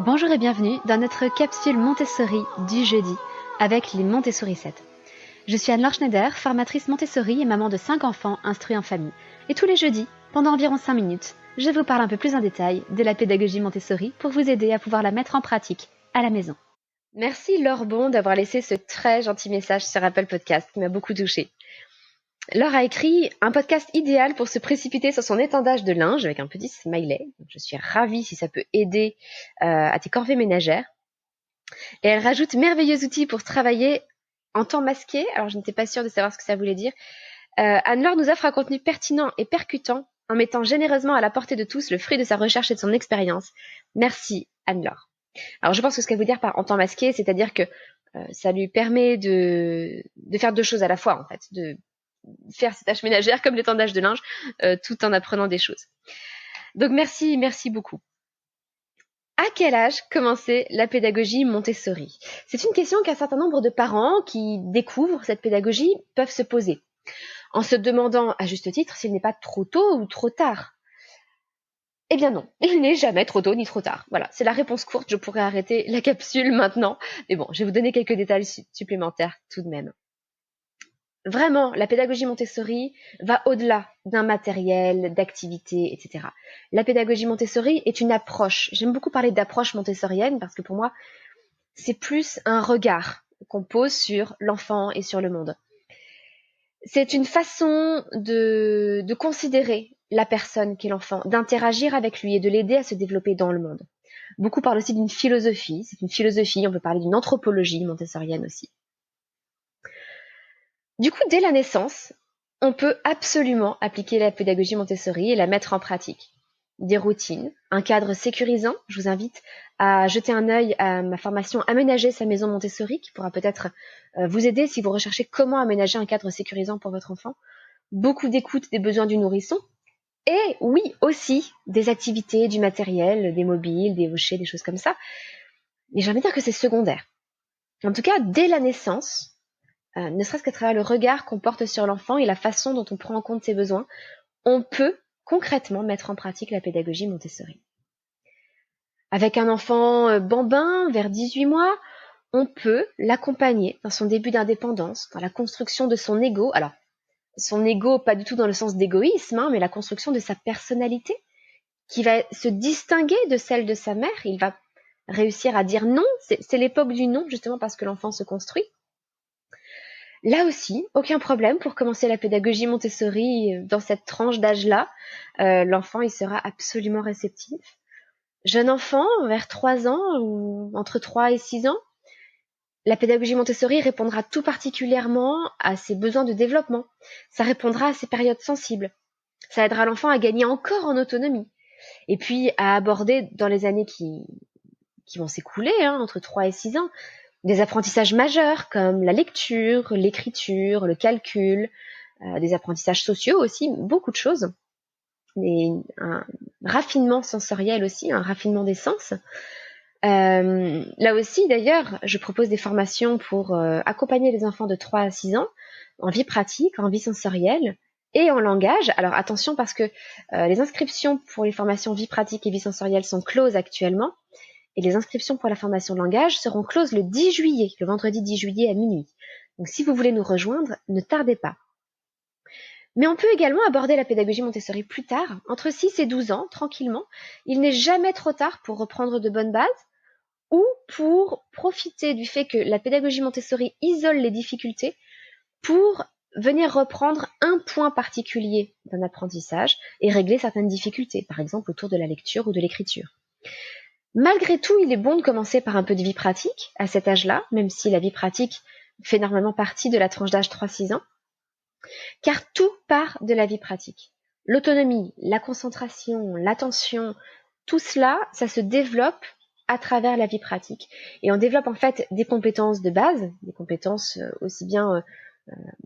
Bonjour et bienvenue dans notre capsule Montessori du jeudi avec les Montessori 7. Je suis Anne-Laure Schneider, formatrice Montessori et maman de 5 enfants instruits en famille. Et tous les jeudis, pendant environ 5 minutes, je vous parle un peu plus en détail de la pédagogie Montessori pour vous aider à pouvoir la mettre en pratique à la maison. Merci Laure Bon d'avoir laissé ce très gentil message sur Apple Podcast qui m'a beaucoup touchée. Laure a écrit un podcast idéal pour se précipiter sur son étendage de linge avec un petit smiley. Je suis ravie si ça peut aider à tes corvées ménagères. Et elle rajoute merveilleux outils pour travailler en temps masqué. Alors je n'étais pas sûre de savoir ce que ça voulait dire. Anne-Laure nous offre un contenu pertinent et percutant en mettant généreusement à la portée de tous le fruit de sa recherche et de son expérience. Merci Anne-Laure. Alors je pense que ce qu'elle veut dire par en temps masqué, c'est-à-dire que ça lui permet de faire deux choses à la fois en fait, de faire ses tâches ménagères comme l'étendage de linge, tout en apprenant des choses. Donc merci beaucoup. À quel âge commencer la pédagogie Montessori? C'est une question qu'un certain nombre de parents qui découvrent cette pédagogie peuvent se poser, en se demandant à juste titre s'il n'est pas trop tôt ou trop tard. Eh bien non, il n'est jamais trop tôt ni trop tard. Voilà, c'est la réponse courte, je pourrais arrêter la capsule maintenant. Mais bon, je vais vous donner quelques détails supplémentaires tout de même. Vraiment, la pédagogie Montessori va au-delà d'un matériel, d'activités, etc. La pédagogie Montessori est une approche. J'aime beaucoup parler d'approche montessorienne parce que pour moi, c'est plus un regard qu'on pose sur l'enfant et sur le monde. C'est une façon de considérer la personne qu'est l'enfant, d'interagir avec lui et de l'aider à se développer dans le monde. Beaucoup parlent aussi d'une philosophie. C'est une philosophie, on peut parler d'une anthropologie montessorienne aussi. Du coup, dès la naissance, on peut absolument appliquer la pédagogie Montessori et la mettre en pratique. Des routines, un cadre sécurisant. Je vous invite à jeter un œil à ma formation Aménager sa maison Montessori qui pourra peut-être vous aider si vous recherchez comment aménager un cadre sécurisant pour votre enfant. Beaucoup d'écoute des besoins du nourrisson. Et oui, aussi des activités, du matériel, des mobiles, des hochets, des choses comme ça. Mais j'ai envie de dire que c'est secondaire. En tout cas, dès la naissance, ne serait-ce qu'à travers le regard qu'on porte sur l'enfant et la façon dont on prend en compte ses besoins, on peut concrètement mettre en pratique la pédagogie Montessori. Avec un enfant bambin, vers 18 mois, on peut l'accompagner dans son début d'indépendance, dans la construction de son ego. Alors, son ego, pas du tout dans le sens d'égoïsme, mais la construction de sa personnalité, qui va se distinguer de celle de sa mère. Il va réussir à dire non, c'est l'époque du non, justement parce que l'enfant se construit. Là aussi, aucun problème pour commencer la pédagogie Montessori dans cette tranche d'âge-là. L'enfant, il sera absolument réceptif. Jeune enfant, vers 3 ans ou entre 3 et 6 ans, la pédagogie Montessori répondra tout particulièrement à ses besoins de développement. Ça répondra à ses périodes sensibles. Ça aidera l'enfant à gagner encore en autonomie. Et puis à aborder dans les années qui vont s'écouler, entre 3 et 6 ans, des apprentissages majeurs comme la lecture, l'écriture, le calcul, des apprentissages sociaux aussi, beaucoup de choses. Et un raffinement sensoriel aussi, un raffinement des sens. Là aussi, d'ailleurs, je propose des formations pour accompagner les enfants de 3 à 6 ans en vie pratique, en vie sensorielle et en langage. Alors attention parce que les inscriptions pour les formations vie pratique et vie sensorielle sont closes actuellement. Et les inscriptions pour la formation de langage seront closes le 10 juillet, le vendredi 10 juillet à minuit. Donc si vous voulez nous rejoindre, ne tardez pas. Mais on peut également aborder la pédagogie Montessori plus tard, entre 6 et 12 ans, tranquillement. Il n'est jamais trop tard pour reprendre de bonnes bases ou pour profiter du fait que la pédagogie Montessori isole les difficultés pour venir reprendre un point particulier d'un apprentissage et régler certaines difficultés, par exemple autour de la lecture ou de l'écriture. Malgré tout, il est bon de commencer par un peu de vie pratique à cet âge-là, même si la vie pratique fait normalement partie de la tranche d'âge 3-6 ans, car tout part de la vie pratique. L'autonomie, la concentration, l'attention, tout cela, ça se développe à travers la vie pratique. Et on développe en fait des compétences de base, des compétences aussi bien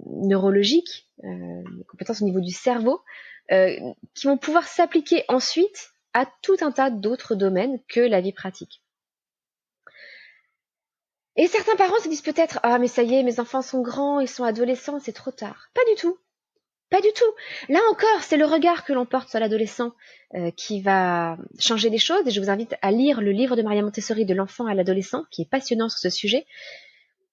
neurologiques, des compétences au niveau du cerveau, qui vont pouvoir s'appliquer ensuite à tout un tas d'autres domaines que la vie pratique. Et certains parents se disent peut-être « Ah mais ça y est, mes enfants sont grands, ils sont adolescents, c'est trop tard ». Pas du tout. Pas du tout. Là encore, c'est le regard que l'on porte sur l'adolescent qui va changer les choses. Et je vous invite à lire le livre de Maria Montessori de l'enfant à l'adolescent, qui est passionnant sur ce sujet.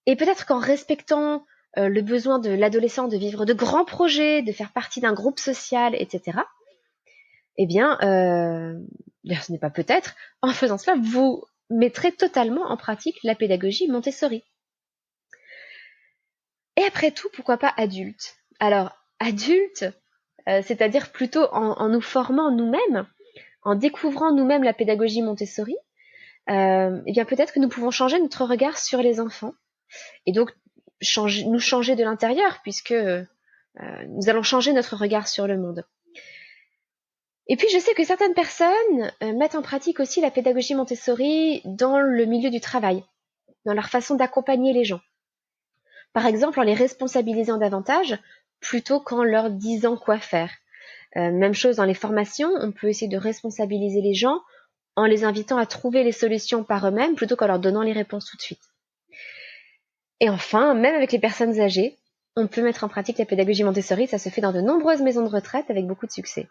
Et peut-être qu'en respectant le besoin de l'adolescent de vivre de grands projets, de faire partie d'un groupe social, etc., eh bien, d'ailleurs, ce n'est pas peut-être, en faisant cela, vous mettrez totalement en pratique la pédagogie Montessori. Et après tout, pourquoi pas adulte? Alors, adulte, c'est-à-dire plutôt en nous formant nous-mêmes, en découvrant nous-mêmes la pédagogie Montessori, eh bien peut-être que nous pouvons changer notre regard sur les enfants et donc nous changer de l'intérieur puisque nous allons changer notre regard sur le monde. Et puis je sais que certaines personnes mettent en pratique aussi la pédagogie Montessori dans le milieu du travail, dans leur façon d'accompagner les gens. Par exemple, en les responsabilisant davantage plutôt qu'en leur disant quoi faire. Même chose dans les formations, on peut essayer de responsabiliser les gens en les invitant à trouver les solutions par eux-mêmes plutôt qu'en leur donnant les réponses tout de suite. Et enfin, même avec les personnes âgées, on peut mettre en pratique la pédagogie Montessori, ça se fait dans de nombreuses maisons de retraite avec beaucoup de succès.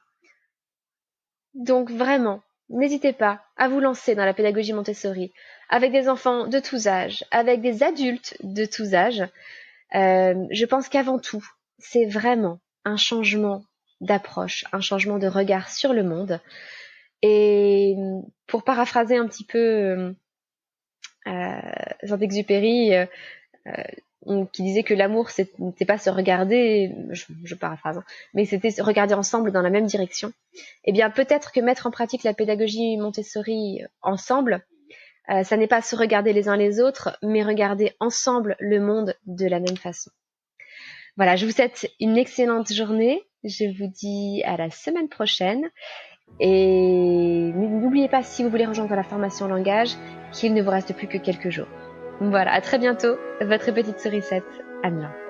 Donc vraiment, n'hésitez pas à vous lancer dans la pédagogie Montessori avec des enfants de tous âges, avec des adultes de tous âges. Je pense qu'avant tout, c'est vraiment un changement d'approche, un changement de regard sur le monde. Et pour paraphraser un petit peu Saint-Exupéry, qui disait que l'amour, c'était pas se regarder, je paraphrase, mais c'était se regarder ensemble dans la même direction. Eh bien, peut-être que mettre en pratique la pédagogie Montessori ensemble, ça n'est pas se regarder les uns les autres, mais regarder ensemble le monde de la même façon. Voilà, je vous souhaite une excellente journée. Je vous dis à la semaine prochaine. Et n'oubliez pas, si vous voulez rejoindre la formation langage, qu'il ne vous reste plus que quelques jours. Voilà, à très bientôt, votre petite sourisette, Anne-Laure.